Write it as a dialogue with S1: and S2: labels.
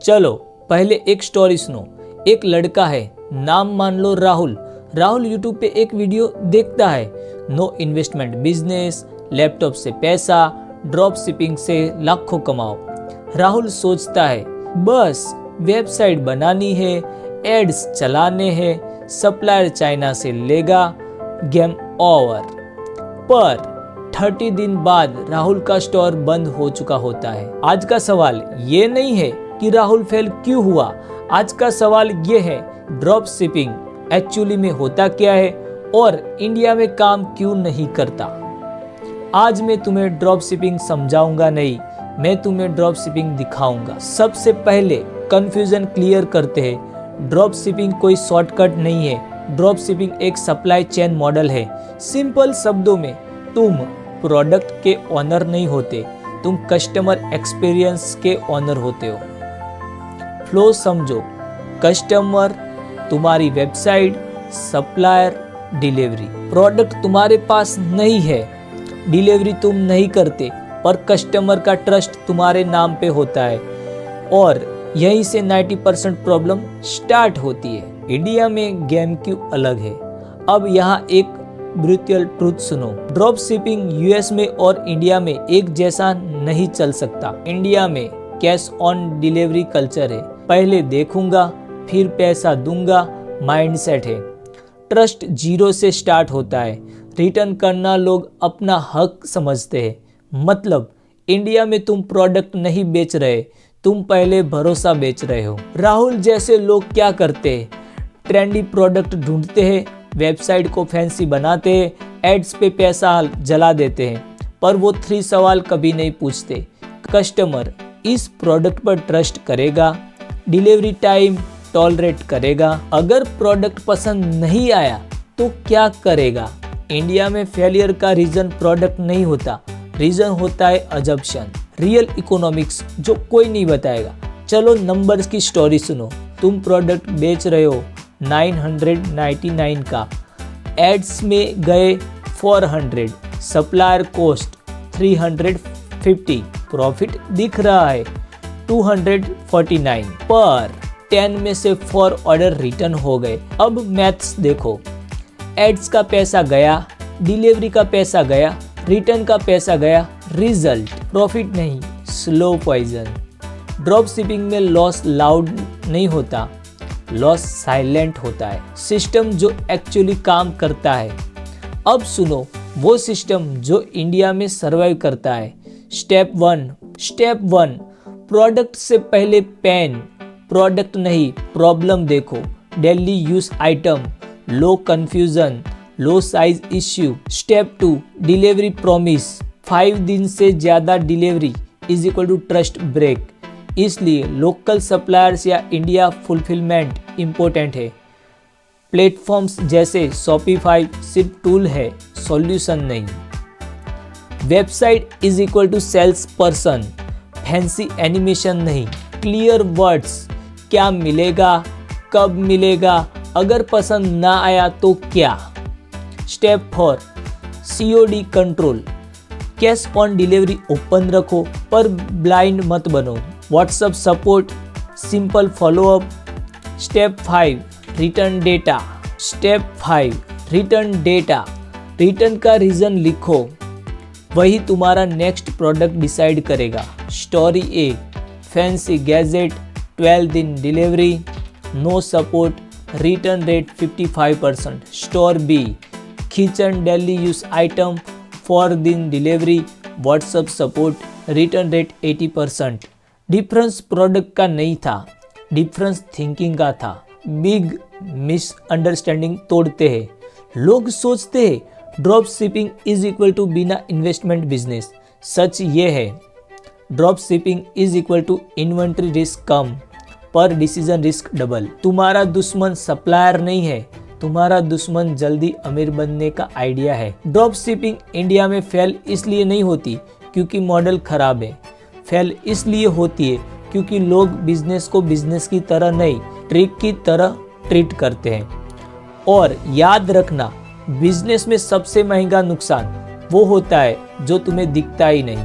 S1: चलो पहले एक स्टोरी सुनो। एक लड़का है, नाम मान लो राहुल। राहुल यूट्यूब पे एक वीडियो देखता है, नो इन्वेस्टमेंट बिजनेस, लैपटॉप से पैसा, ड्रॉप शिपिंग से लाखों कमाओ। राहुल सोचता है बस वेबसाइट बनानी है, एड्स चलाने हैं, सप्लायर चाइना से लेगा, गेम ओवर। पर 30 दिन बाद राहुल का स्टोर बंद हो चुका होता है। आज का सवाल ये नहीं है कि राहुल फेल क्यों हुआ, आज का सवाल ये है ड्रॉप शिपिंग एक्चुअली में होता क्या है और इंडिया में काम क्यों नहीं करता। आज मैं तुम्हें ड्रॉप शिपिंग समझाऊंगा नहीं, मैं तुम्हें ड्रॉप शिपिंग दिखाऊंगा। सबसे पहले कंफ्यूजन क्लियर करते हैं। ड्रॉप शिपिंग कोई शॉर्टकट नहीं है। ड्रॉप शिपिंग एक सप्लाई चेन मॉडल है। सिंपल शब्दों में तुम प्रोडक्ट के ओनर नहीं होते, तुम कस्टमर एक्सपीरियंस के ओनर होते हो। फ्लो समझो, कस्टमर, तुम्हारी वेबसाइट, सप्लायर, डिलीवरी। प्रोडक्ट तुम्हारे पास नहीं है, डिलीवरी तुम नहीं करते, पर कस्टमर का ट्रस्ट तुम्हारे नाम पे होता है और यहीं से 90% प्रॉब्लम स्टार्ट होती है। इंडिया में गेम क्यों अलग है। अब यहाँ एक ब्रूटल ट्रूथ सुनो, ड्रॉप शिपिंग यूएस में और इंडिया में एक जैसा नहीं चल सकता। इंडिया में कैश ऑन डिलीवरी कल्चर है, पहले देखूंगा फिर पैसा दूंगा माइंडसेट है। ट्रस्ट जीरो से स्टार्ट होता है, रिटर्न करना लोग अपना हक समझते हैं। मतलब इंडिया में तुम प्रोडक्ट नहीं बेच रहे, तुम पहले भरोसा बेच रहे हो। राहुल जैसे लोग क्या करते हैं, ट्रेंडी प्रोडक्ट ढूंढते हैं, वेबसाइट को फैंसी बनाते हैं, एड्स पे पैसा जला देते हैं, पर वो 3 सवाल कभी नहीं पूछते। कस्टमर इस प्रोडक्ट पर ट्रस्ट करेगा, डिलीवरी टाइम टॉलरेट करेगा, अगर प्रोडक्ट पसंद नहीं आया तो क्या करेगा। इंडिया में फेलियर का रीजन प्रोडक्ट नहीं होता, रीजन होता है अजम्पशन, रियल इकोनॉमिक्स जो कोई नहीं बताएगा। चलो नंबर्स की स्टोरी सुनो। तुम प्रोडक्ट बेच रहे हो 999 का, एड्स में गए 400, सप्लायर कॉस्ट 350, प्रॉफिट दिख रहा है 249, पर 10 में से 4 ऑर्डर रिटर्न हो गए। अब मैथ्स देखो, एड्स का पैसा गया, डिलीवरी का पैसा गया, रिटर्न का पैसा गया, रिजल्ट प्रॉफिट नहीं, स्लो पॉइजन। ड्रॉप शिपिंग में लॉस लाउड नहीं होता, लॉस साइलेंट होता है। सिस्टम जो एक्चुअली काम करता है। अब सुनो वो सिस्टम जो इंडिया में सर्वाइव करता है। स्टेप 1, प्रोडक्ट से पहले पेन, प्रोडक्ट नहीं प्रॉब्लम देखो। Daily use item, low confusion, low size issue. Step 2, delivery promise, 5 दिन से ज़्यादा delivery is equal to trust break. इसलिए लोकल सप्लायर्स या इंडिया फुलफिलमेंट इम्पोर्टेंट है। प्लेटफॉर्म्स जैसे शॉपिफाई सिर्फ टूल है, सॉल्यूशन नहीं। Website is equal to sales person, fancy animation नहीं, क्लियर वर्ड्स, क्या मिलेगा, कब मिलेगा, अगर पसंद ना आया तो क्या। Step 4, COD control, cash on delivery open रखो पर ब्लाइंड मत बनो। WhatsApp support, simple follow up. Step 5, return data. Return का रीज़न लिखो, वही तुम्हारा नेक्स्ट प्रोडक्ट डिसाइड करेगा। स्टोरी A, फैंसी गैजेट, 12 दिन delivery, no support, return rate 55%। Store B, kitchen daily use item, 4 दिन delivery, WhatsApp support, return rate 80%। Difference product का नहीं था, डिफरेंस थिंकिंग का था। बिग मिसअंडरस्टैंडिंग तोड़ते हैं। लोग सोचते हैं drop shipping is equal to बिना इन्वेस्टमेंट बिजनेस। सच ये है, drop shipping is equal to inventory risk कम पर डिसीजन रिस्क डबल। तुम्हारा दुश्मन सप्लायर नहीं है, तुम्हारा दुश्मन जल्दी अमीर बनने का आइडिया है। ड्रॉप शिपिंग इंडिया में फेल इसलिए नहीं होती क्योंकि मॉडल खराब है, फेल इसलिए होती है क्योंकि लोग बिजनेस को बिजनेस की तरह नहीं, ट्रिक की तरह ट्रीट करते हैं। और याद रखना, बिजनेस में सबसे महंगा नुकसान वो होता है जो तुम्हें दिखता ही नहीं।